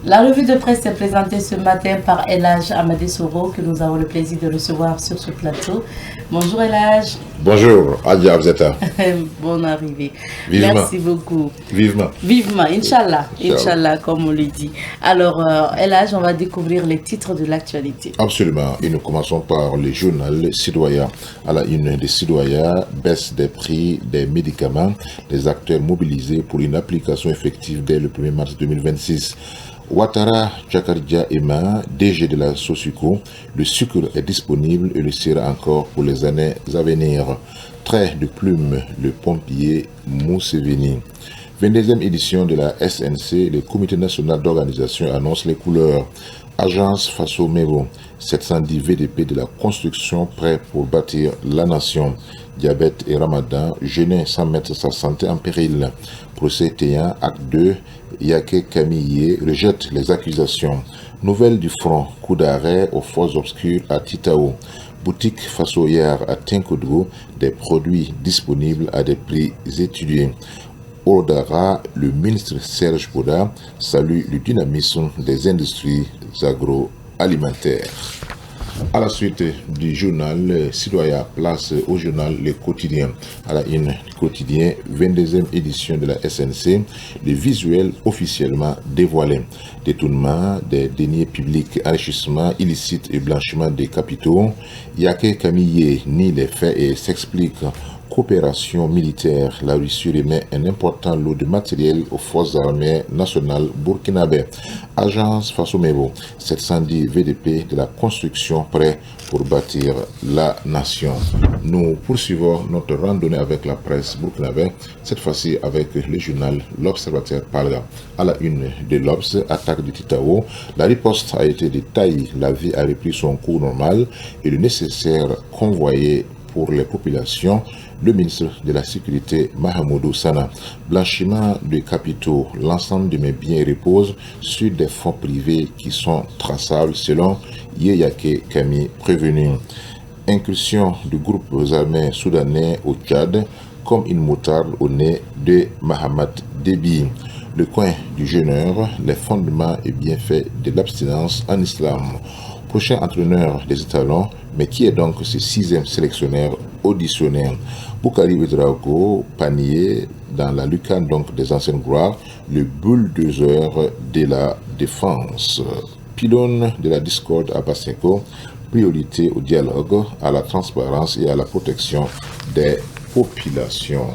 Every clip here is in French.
La revue de presse est présentée ce matin par Elhaj Amadé Soro, que nous avons le plaisir de recevoir sur ce plateau. Bonjour Elhaj. Bonjour, Adia Abzeta. Bonne arrivée. Vivement. Merci beaucoup. Vivement. Vivement, Inch'Allah. Inch'Allah, comme on le dit. Alors, Elhaj, on va découvrir les titres de l'actualité. Absolument. Et nous commençons par le journal Citoyen. À la une des Citoyens, baisse des prix des médicaments, des acteurs mobilisés pour une application effective dès le 1er mars 2026. Ouattara Tchakardia Emma, DG de la Sosuco, le sucre est disponible et le sera encore pour les années à venir. Trait de plume, le pompier Mousseveni. 22e édition de la SNC, le Comité national d'organisation annonce les couleurs. Agence Faso Mebo, 710 VDP de la construction prêts pour bâtir la nation. Diabète et Ramadan, jeûner sans mettre sa santé en péril. Procès Téan, acte 2, Yake Camille rejette les accusations. Nouvelle du front, coup d'arrêt aux forces obscures à Titao. Boutique façonnière à Tinkoudou, des produits disponibles à des prix étudiés. Odara, le ministre Serge Boda salue le dynamisme des industries agroalimentaires. À la suite du journal Citoyen, place au journal Le Quotidien. À la une du quotidien, 22e édition de la SNC, le visuel officiellement dévoilé. Détournement des deniers publics, enrichissement illicite et blanchiment des capitaux. Yake Camille nie les faits et s'explique. Coopération militaire, la Russie remet un important lot de matériel aux forces armées nationales burkinabè. Agence Faso-Mebo, 710 VDP de la construction prêts pour bâtir la nation. Nous poursuivons notre randonnée avec la presse burkinabè, cette fois-ci avec le journal L'Observateur parle. À la une de l'Obs, attaque de Titao, la riposte a été de taille, la vie a repris son cours normal et le nécessaire convoyé pour les populations. Le ministre de la Sécurité, Mahamoudou Sana. Blanchiment de capitaux, l'ensemble de mes biens repose sur des fonds privés qui sont traçables selon Yeyake Kami prévenu. Incursion du groupe armés soudanais au Tchad comme une moutarde au nez de Mahamat Déby. Le coin du jeûneur, les fondements et bienfaits de l'abstinence en islam. Prochain entraîneur des étalons, mais qui est donc ce 6e sélectionneur auditionné? Boukari Ouédraogo, panier dans la lucarne donc des anciennes gloires, le bulldozer de la défense. Pylône de la discorde à Basenko, priorité au dialogue, à la transparence et à la protection des populations.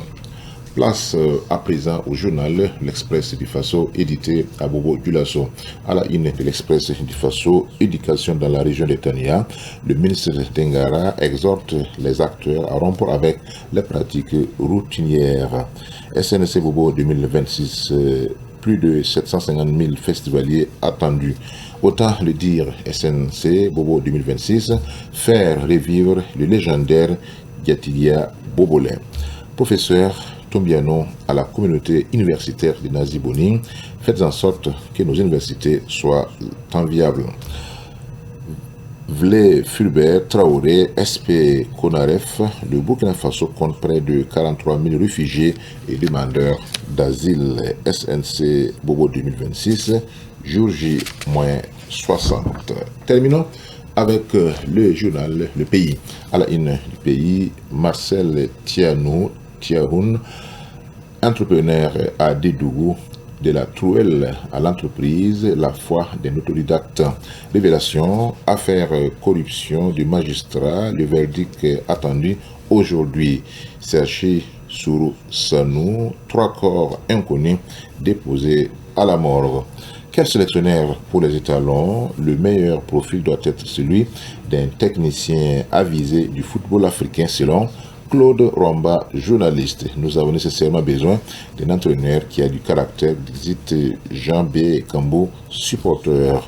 Place à présent au journal L'Express du Faso, édité à Bobo Dioulasso. À la une de l'Express du Faso, éducation dans la région de Tania, le ministre Tengara exhorte les acteurs à rompre avec les pratiques routinières. SNC Bobo 2026, plus de 750 000 festivaliers attendus. Autant le dire, SNC Bobo 2026, faire revivre le légendaire Diatilia Bobolin. Professeur Tombiano à la communauté universitaire de Naziboni, faites en sorte que nos universités soient enviables. Vlé Fulbert Traoré, SP Konaref, le Burkina Faso compte près de 43 000 réfugiés et demandeurs d'asile. SNC Bobo 2026, jour J-60. Terminons avec le journal Le Pays. À la une du Pays, Marcel Tiahoun, entrepreneur à Dédougou, de la Trouelle à l'entreprise, la foi d'un autodidacte. Révélation, affaire corruption du magistrat, le verdict attendu aujourd'hui. Sergi Sourou Sanou, 3 corps inconnus déposés à la morgue. Quel sélectionneur pour les étalons? Le meilleur profil doit être celui d'un technicien avisé du football africain selon Claude Romba, journaliste. Nous avons nécessairement besoin d'un entraîneur qui a du caractère, dit Jean B. Kambo, supporter.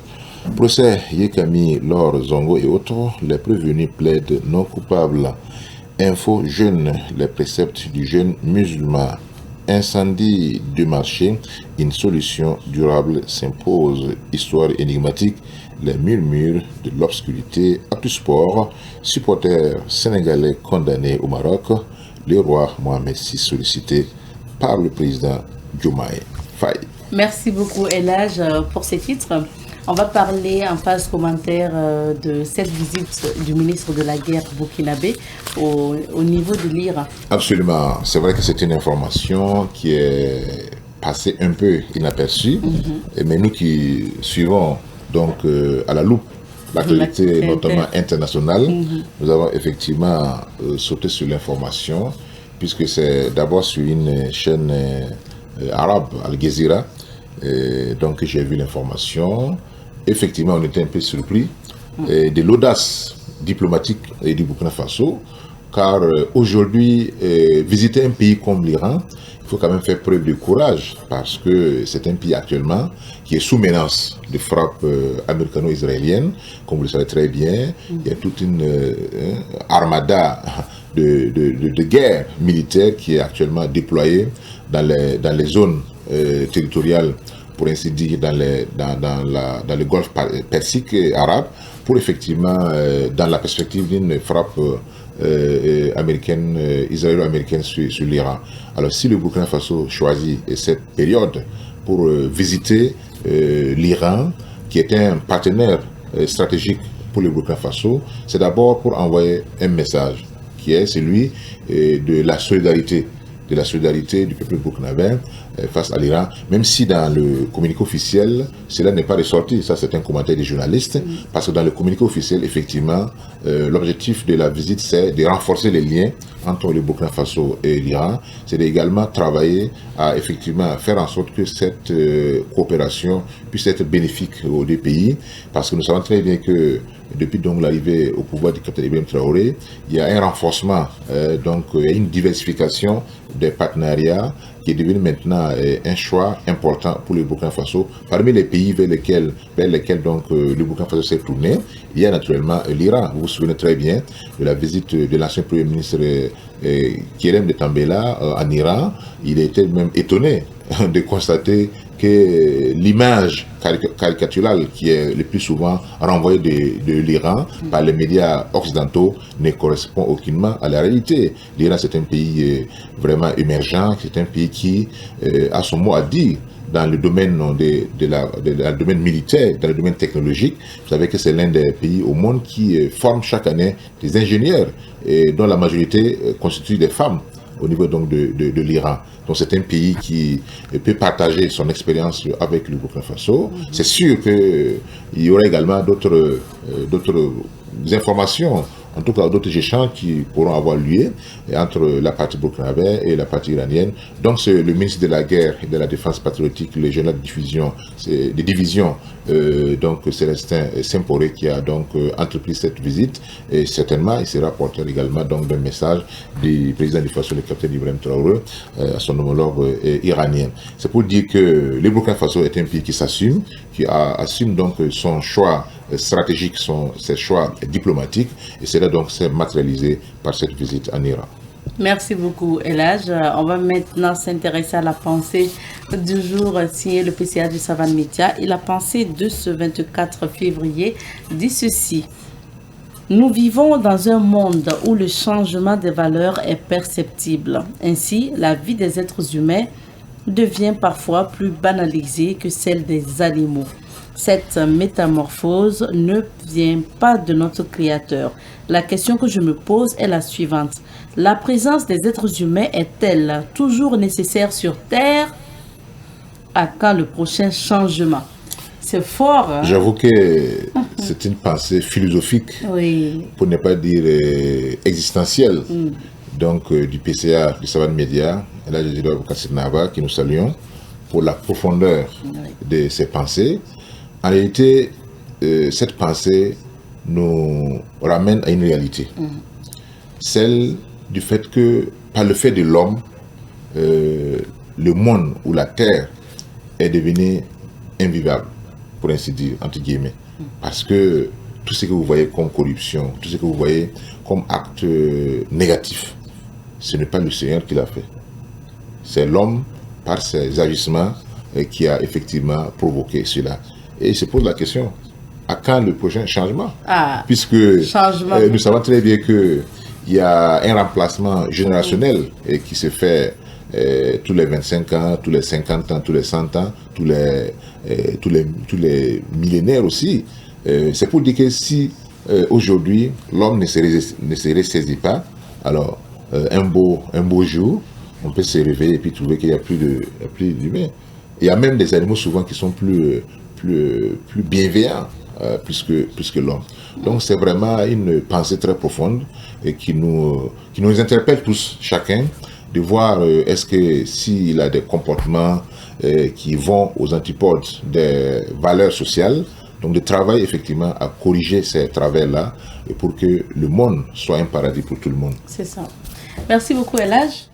Procès Yekami, Laure Zongo et autres, les prévenus plaident non coupables. Info jeune, les préceptes du jeune musulman. Incendie de marché, une solution durable s'impose. Histoire énigmatique, les murmures de l'obscurité. Actu Sport, supporters sénégalais condamnés au Maroc, le roi Mohamed VI sollicité par le président Diomaye Faye. Merci beaucoup, Elage, pour ces titres. On va parler en phase commentaire de cette visite du ministre de la Guerre burkinabé au niveau de l'Iran. Absolument. C'est vrai que c'est une information qui est passée un peu inaperçue, mais nous qui suivons donc à la loupe l'actualité notamment internationale, nous avons effectivement sauté sur l'information, puisque c'est d'abord sur une chaîne arabe, Al Jazeera, donc j'ai vu l'information. Effectivement, on était un peu surpris de l'audace diplomatique du Burkina Faso, car aujourd'hui, visiter un pays comme l'Iran, il faut quand même faire preuve de courage, parce que c'est un pays actuellement qui est sous menace de frappe américano-israélienne, comme vous le savez très bien. Il y a toute une armada de guerre militaire qui est actuellement déployée dans les zones territoriales, pour ainsi dire, dans le golfe persique et arabe, pour effectivement, dans la perspective d'une frappe israélo-américaine sur l'Iran. Alors si le Burkina Faso choisit cette période pour visiter l'Iran, qui est un partenaire stratégique pour le Burkina Faso, c'est d'abord pour envoyer un message, qui est celui de la solidarité du peuple burkinabé face à l'Iran, même si dans le communiqué officiel, cela n'est pas ressorti. Ça, c'est un commentaire des journalistes, parce que dans le communiqué officiel, effectivement, l'objectif de la visite, c'est de renforcer les liens entre le Burkina Faso et l'Iran. C'est également travailler à effectivement faire en sorte que cette coopération puisse être bénéfique aux deux pays, parce que nous savons très bien que depuis donc l'arrivée au pouvoir du capitaine Ibrahim Traoré, il y a un renforcement, donc une diversification des partenariats qui est devenu maintenant un choix important pour le Burkina Faso. Parmi les pays vers lesquels donc le Burkina Faso s'est tourné, il y a naturellement l'Iran. Vous vous souvenez très bien de la visite de l'ancien Premier ministre Kerem de Tambela en Iran. Il était même étonné de constater que l'image caricaturale qui est le plus souvent renvoyée de l'Iran par les médias occidentaux ne correspond aucunement à la réalité. L'Iran, c'est un pays vraiment émergent, c'est un pays qui a son mot à dire dans le domaine domaine militaire, dans le domaine technologique. Vous savez que c'est l'un des pays au monde qui forme chaque année des ingénieurs, dont la majorité constitue des femmes au niveau donc de l'Iran. Donc c'est un pays qui peut partager son expérience avec le Burkina Faso. C'est sûr qu'il y aura également d'autres informations, en tout cas d'autres échanges qui pourront avoir lieu entre la partie burkinabé et la partie iranienne. Donc c'est le ministre de la Guerre et de la Défense patriotique, le général de division, donc Célestin Semporé, qui a donc entrepris cette visite, et certainement il sera porteur également donc d'un message du président du Faso, le capitaine Ibrahim Traoré, à son homologue iranien. C'est pour dire que le Burkina Faso est un pays qui s'assume, qui assume donc son choix stratégique, ses choix diplomatiques, et cela donc s'est matérialisé par cette visite en Iran. Merci beaucoup, Elage. On va maintenant s'intéresser à la pensée du jour signée le PCA du Savane Média. Et la pensée de ce 24 février dit ceci. Nous vivons dans un monde où le changement des valeurs est perceptible. Ainsi, la vie des êtres humains devient parfois plus banalisée que celle des animaux. Cette métamorphose ne vient pas de notre Créateur. La question que je me pose est la suivante. La présence des êtres humains est-elle toujours nécessaire sur Terre? À quand le prochain changement? C'est fort. Hein? J'avoue que c'est une pensée philosophique, oui, pour ne pas dire existentielle, donc du PCA, du Savane Média, et là je dirais au Kassinava, qui nous saluons pour la profondeur de ses pensées. En réalité, cette pensée nous ramène à une réalité, celle du fait que, par le fait de l'homme, le monde ou la terre est devenu invivable, pour ainsi dire, entre guillemets. Parce que tout ce que vous voyez comme corruption, tout ce que vous voyez comme acte négatif, ce n'est pas le Seigneur qui l'a fait. C'est l'homme, par ses agissements, qui a effectivement provoqué cela. Et il se pose la question, à quand le prochain changement? Puisque nous savons très bien qu'il y a un remplacement générationnel qui se fait tous les 25 ans, tous les 50 ans, tous les 100 ans, tous les millénaires aussi. C'est pour dire que si aujourd'hui l'homme ne se ressaisit pas, alors un beau jour, on peut se réveiller et puis trouver qu'il n'y a plus d'humains. Il y a même des animaux souvent qui sont plus bienveillants plus que l'homme. Donc c'est vraiment une pensée très profonde et qui nous interpelle tous, chacun, de voir est-ce que s'il a des comportements qui vont aux antipodes des valeurs sociales, donc de travailler effectivement à corriger ces travers-là pour que le monde soit un paradis pour tout le monde. C'est ça. Merci beaucoup, El Hadj.